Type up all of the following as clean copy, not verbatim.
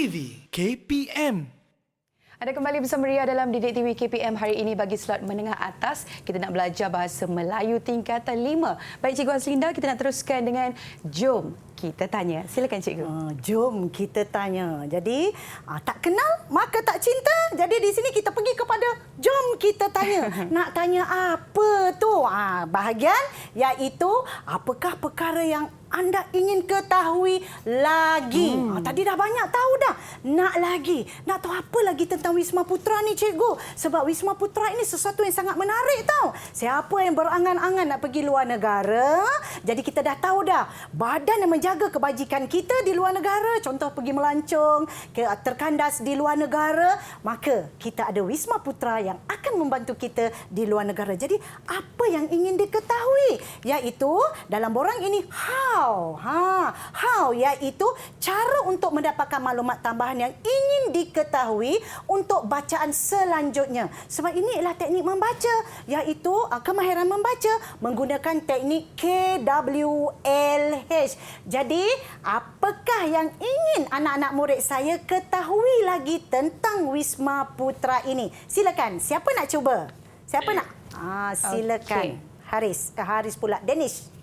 TV KPM. Anda kembali bersama Ria dalam Didik TV KPM hari ini bagi slot menengah atas. Kita nak belajar bahasa Melayu tingkatan 5. Baik Cikgu Haslinda, kita nak teruskan dengan Jom Kita Tanya. Silakan Cikgu. Jom kita tanya. Jadi, tak kenal maka tak cinta. Jadi di sini kita pergi kepada Jom Kita Tanya. Nak tanya apa tu? Bahagian iaitu apakah perkara yang anda ingin ketahui lagi. Tadi dah banyak tahu dah. Nak lagi. Nak tahu apa lagi tentang Wisma Putra ni, Cikgu? Sebab Wisma Putra ini sesuatu yang sangat menarik tahu. Siapa yang berangan-angan nak pergi luar negara, jadi kita dah tahu dah. Badan yang menjaga kebajikan kita di luar negara, contoh pergi melancong, terkandas di luar negara, maka kita ada Wisma Putra yang akan membantu kita di luar negara. Jadi, apa yang ingin diketahui? Iaitu, dalam borang ini, how iaitu cara untuk mendapatkan maklumat tambahan yang ingin diketahui untuk bacaan selanjutnya. Sebab ini ialah teknik membaca, iaitu kemahiran membaca menggunakan teknik KWLH. Jadi, apakah yang ingin anak-anak murid saya ketahui lagi tentang Wisma Putra ini? Silakan, siapa nak cuba? Siapa nak? Silakan. Okay. Haris pula. Danish.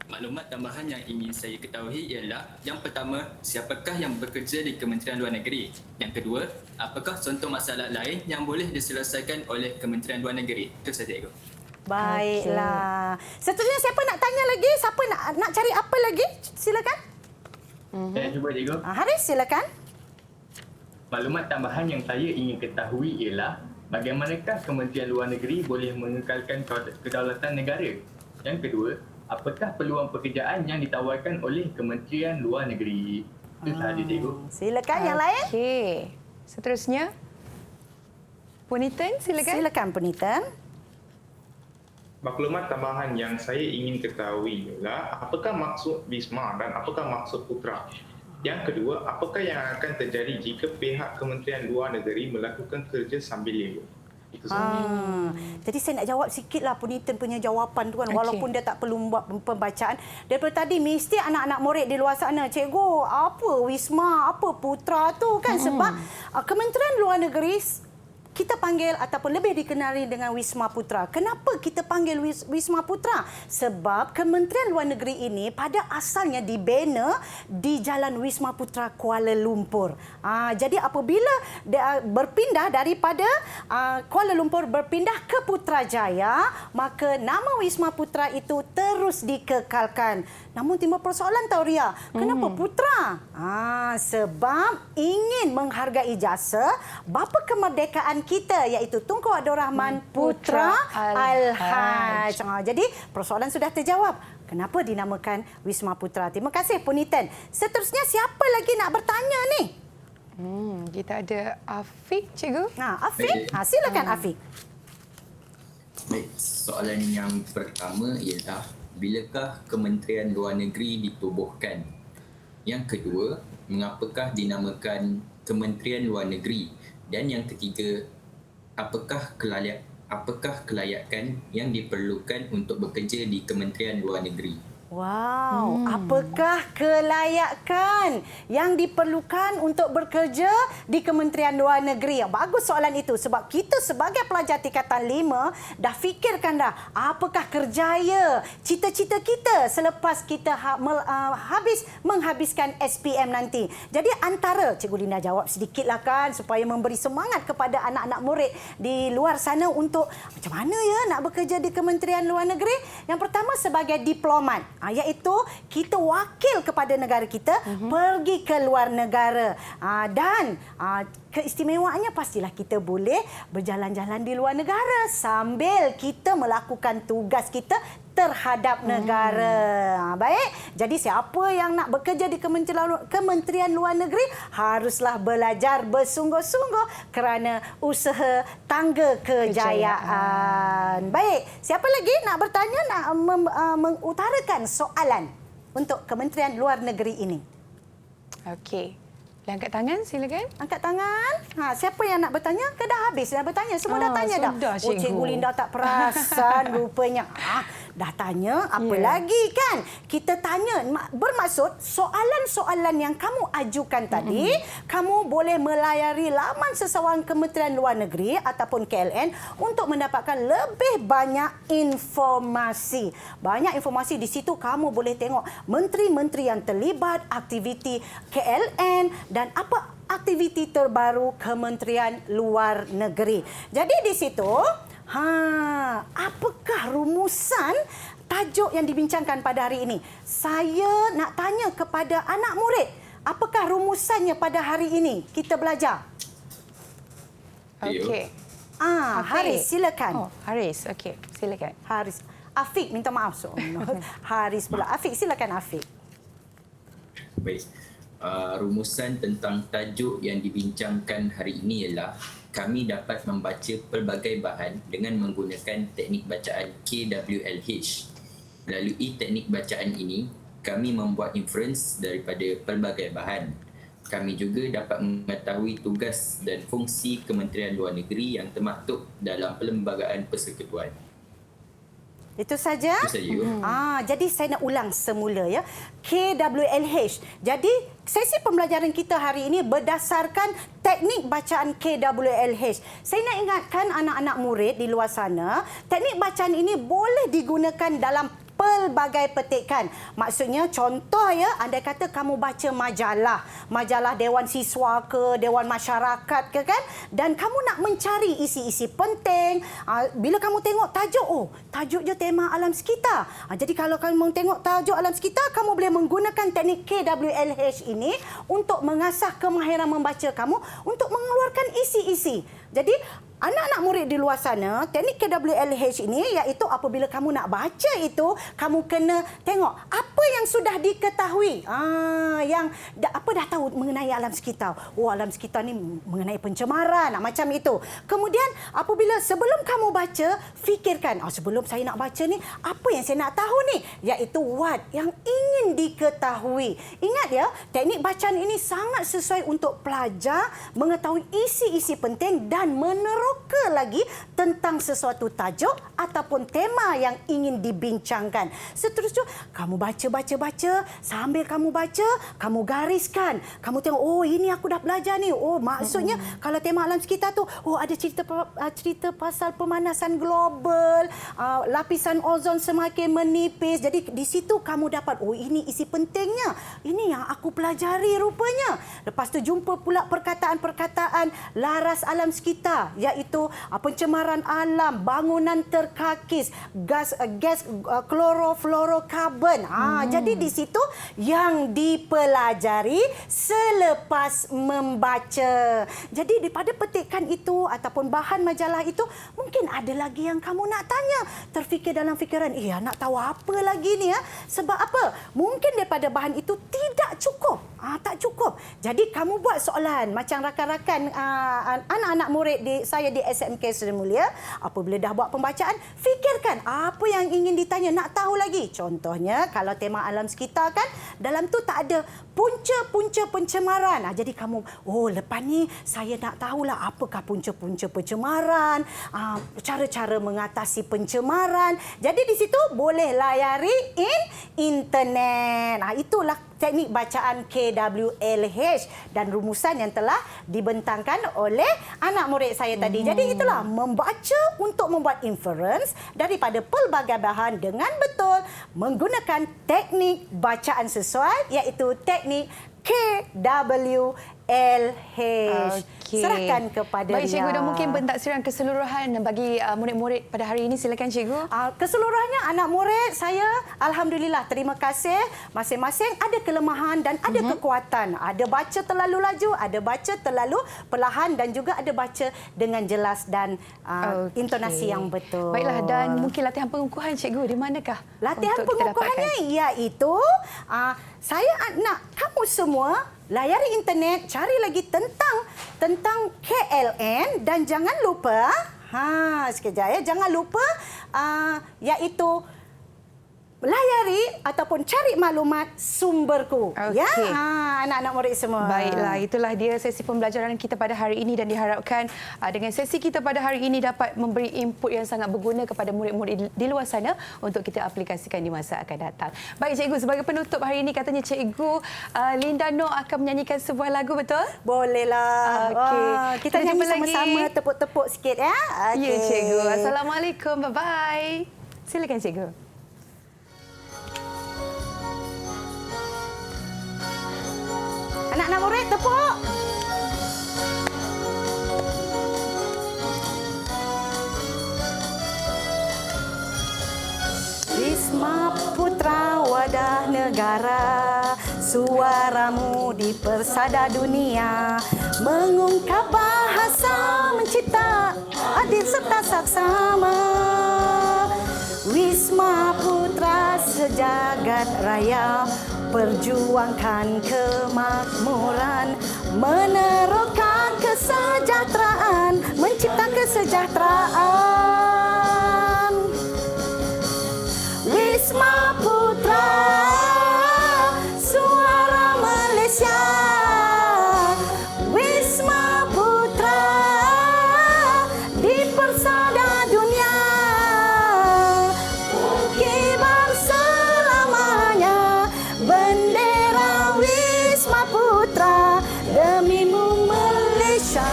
Maklumat tambahan yang ingin saya ketahui ialah yang pertama, siapakah yang bekerja di Kementerian Luar Negeri? Yang kedua, apakah contoh masalah lain yang boleh diselesaikan oleh Kementerian Luar Negeri? Itu saja, Cikgu. Baiklah. Seterusnya siapa nak tanya lagi? Siapa nak cari apa lagi? Silakan. Saya cuba, Cikgu. Haris, silakan. Maklumat tambahan yang saya ingin ketahui ialah bagaimanakah Kementerian Luar Negeri boleh mengekalkan kedaulatan negara? Yang kedua, apakah peluang pekerjaan yang ditawarkan oleh Kementerian Luar Negeri? Itu sahaja, Cikgu. Silakan yang lain. Okey. Seterusnya, Punitan, silakan. Silakan, Punitan. Maklumat tambahan yang saya ingin ketahui ialah apakah maksud Wisma dan apakah maksud Putra? Yang kedua, apakah yang akan terjadi jika pihak Kementerian Luar Negeri melakukan kerja sambil lelong? Jadi saya nak jawab sikitlah Punitan punya jawapan tu kan, walaupun dia tak perlu buat pembacaan. Daripada tadi mesti anak-anak murid di luar sana, Cikgu, apa Wisma, apa Putra tu kan? Sebab Kementerian Luar Negeri kita panggil ataupun lebih dikenali dengan Wisma Putra. Kenapa kita panggil Wisma Putra? Sebab Kementerian Luar Negeri ini pada asalnya dibina di Jalan Wisma Putra Kuala Lumpur. Jadi apabila berpindah daripada Kuala Lumpur berpindah ke Putrajaya, maka nama Wisma Putra itu terus dikekalkan. Namun timbul persoalan tahu Ria, kenapa Putra? Sebab ingin menghargai jasa bapa kemerdekaan kita iaitu Tunku Abdul Rahman Putra Al-Haj. Jadi persoalan sudah terjawab. Kenapa dinamakan Wisma Putra? Terima kasih Punitan. Seterusnya siapa lagi nak bertanya ni? Kita ada Afiq, Cikgu. Afiq. Silakan Afiq. Baik, soalan yang pertama ialah bilakah Kementerian Luar Negeri ditubuhkan? Yang kedua, mengapakah dinamakan Kementerian Luar Negeri? Dan yang ketiga, apakah kelayakan yang diperlukan untuk bekerja di Kementerian Luar Negeri? Wow, apakah kelayakan yang diperlukan untuk bekerja di Kementerian Luar Negeri? Bagus soalan itu sebab kita sebagai pelajar tingkatan 5 dah fikirkan dah apakah kerjaya, cita-cita kita selepas kita menghabiskan SPM nanti. Jadi antara, Cikgu Linda jawab sedikitlah kan supaya memberi semangat kepada anak-anak murid di luar sana untuk macam mana ya nak bekerja di Kementerian Luar Negeri. Yang pertama sebagai diplomat. Iaitu kita wakil kepada negara kita pergi ke luar negara. Dan keistimewaannya pastilah kita boleh berjalan-jalan di luar negara sambil kita melakukan tugas kita terhadap negara. Baik, jadi siapa yang nak bekerja di Kementerian Luar Negeri haruslah belajar bersungguh-sungguh kerana usaha tangga kejayaan. Baik, siapa lagi nak bertanya, nak mengutarakan soalan untuk Kementerian Luar Negeri ini? Okey. Angkat tangan, silakan. Angkat tangan. Siapa yang nak bertanya? Dah habis dah bertanya. Semua dah tanya dah. Sudah, Cikgu Linda tak perasan rupanya. dah tanya, apa lagi kan? Kita tanya, bermaksud soalan-soalan yang kamu ajukan tadi, kamu boleh melayari laman seseorang Kementerian Luar Negeri ataupun KLN untuk mendapatkan lebih banyak informasi. Banyak informasi di situ kamu boleh tengok menteri-menteri yang terlibat, aktiviti KLN dan apa aktiviti terbaru Kementerian Luar Negeri. Jadi di situ, apakah rumusan tajuk yang dibincangkan pada hari ini? Saya nak tanya kepada anak murid, apakah rumusannya pada hari ini? Kita belajar. Okey. Haris, silakan. Oh, Haris. Okey, silakan. Haris. Afiq, minta maaf. Haris pula. Afiq, silakan Afiq. Baik. Rumusan tentang tajuk yang dibincangkan hari ini ialah kami dapat membaca pelbagai bahan dengan menggunakan teknik bacaan KWLH. Melalui teknik bacaan ini, kami membuat inference daripada pelbagai bahan. Kami juga dapat mengetahui tugas dan fungsi Kementerian Luar Negeri yang termaktub dalam Perlembagaan Persekutuan. Itu saja? Itu saja. Jadi saya nak ulang semula ya. KWLH. Jadi sesi pembelajaran kita hari ini berdasarkan teknik bacaan KWLH. Saya nak ingatkan anak-anak murid di luar sana, teknik bacaan ini boleh digunakan dalam pelbagai petikan. Maksudnya contoh ya, andai kata kamu baca majalah Dewan Siswa ke, Dewan Masyarakat ke kan, dan kamu nak mencari isi-isi penting, bila kamu tengok tajuk, tajuk je tema alam sekitar. Jadi kalau kamu tengok tajuk alam sekitar, kamu boleh menggunakan teknik KWLH ini untuk mengasah kemahiran membaca kamu untuk mengeluarkan isi-isi. Jadi anak-anak murid di luar sana, teknik KWLH ini iaitu apabila kamu nak baca itu, kamu kena tengok apa yang sudah diketahui. Yang dah tahu mengenai alam sekitar. Alam sekitar ni mengenai pencemaran, macam itu. Kemudian apabila sebelum kamu baca, fikirkan, sebelum saya nak baca ni, apa yang saya nak tahu ni? Iaitu what yang ingin diketahui. Ingat ya, teknik bacaan ini sangat sesuai untuk pelajar mengetahui isi-isi penting dan meneroka lagi tentang sesuatu tajuk ataupun tema yang ingin dibincangkan. Seterusnya, kamu baca. Sambil kamu baca, kamu gariskan. Kamu tengok, ini aku dah belajar ni. Maksudnya kalau tema alam sekitar tu, ada cerita pasal pemanasan global, lapisan ozon semakin menipis. Jadi di situ kamu dapat, ini isi pentingnya. Ini yang aku pelajari rupanya. Lepas tu jumpa pula perkataan-perkataan laras alam sekitar, iaitu pencemaran alam, bangunan terkakis, gas klorofluorokarbon. Jadi di situ yang dipelajari selepas membaca. Jadi daripada petikan itu ataupun bahan majalah itu, mungkin ada lagi yang kamu nak tanya. Terfikir dalam fikiran, nak tahu apa lagi ni ya? Sebab apa? Mungkin daripada bahan itu tidak cukup. Tak cukup. Jadi kamu buat soalan macam rakan-rakan anak-anak murid saya di SMK Seri Mulia. Apabila dah buat pembacaan, fikirkan apa yang ingin ditanya, nak tahu lagi. Contohnya kalau tema alam sekitar kan, dalam tu tak ada punca-punca pencemaran. Jadi kamu, lepas ni saya nak tahulah apakah punca-punca pencemaran, cara-cara mengatasi pencemaran. Jadi di situ boleh layari internet. Itulah teknik bacaan KWLH dan rumusan yang telah dibentangkan oleh anak murid saya tadi. Jadi itulah, membaca untuk membuat inference daripada pelbagai bahan dengan betul menggunakan teknik bacaan sesuai, iaitu teknik KWLH. Serahkan kepada Baik, Cikgu, Ria. dan mungkin pentaksiran keseluruhan bagi murid-murid pada hari ini. Silakan, Cikgu. Keseluruhannya anak murid saya, alhamdulillah, terima kasih. Masing-masing ada kelemahan dan ada kekuatan. Ada baca terlalu laju, ada baca terlalu perlahan dan juga ada baca dengan jelas dan intonasi yang betul. Baiklah, dan mungkin latihan pengukuhan, Cikgu, di manakah? Latihan untuk kita pengukuhannya iaitu saya nak kamu semua layari internet, cari lagi tentang KLN dan jangan lupa, sekejap ya, jangan lupa iaitu layari ataupun cari maklumat sumberku. Okey. Ya, anak-anak murid semua. Baiklah, itulah dia sesi pembelajaran kita pada hari ini dan diharapkan dengan sesi kita pada hari ini dapat memberi input yang sangat berguna kepada murid-murid di luar sana untuk kita aplikasikan di masa akan datang. Baik cikgu, sebagai penutup hari ini katanya cikgu Linda Noor akan menyanyikan sebuah lagu, betul? Bolehlah. Okey. Kita Kita nyanyi jumpa lagi. sama-sama, tepuk-tepuk sikit ya. Okey. Ya cikgu. Assalamualaikum. Bye-bye. Silakan cikgu. Anak-anak murid tepuk. Wisma Putra Wadah Negara, suaramu di persada dunia, mengungkap bahasa mencipta adil serta saksama. Wisma Putra sejagat raya, perjuangkan kemakmuran, meneroka kesejahteraan, mencipta kesejahteraan. Wisma Putra, suara Malaysia. Wisma Putra, di persada dunia, kibar selamanya, bendera Wisma Putra, demimu Malaysia.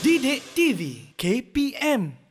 Didik TV KPM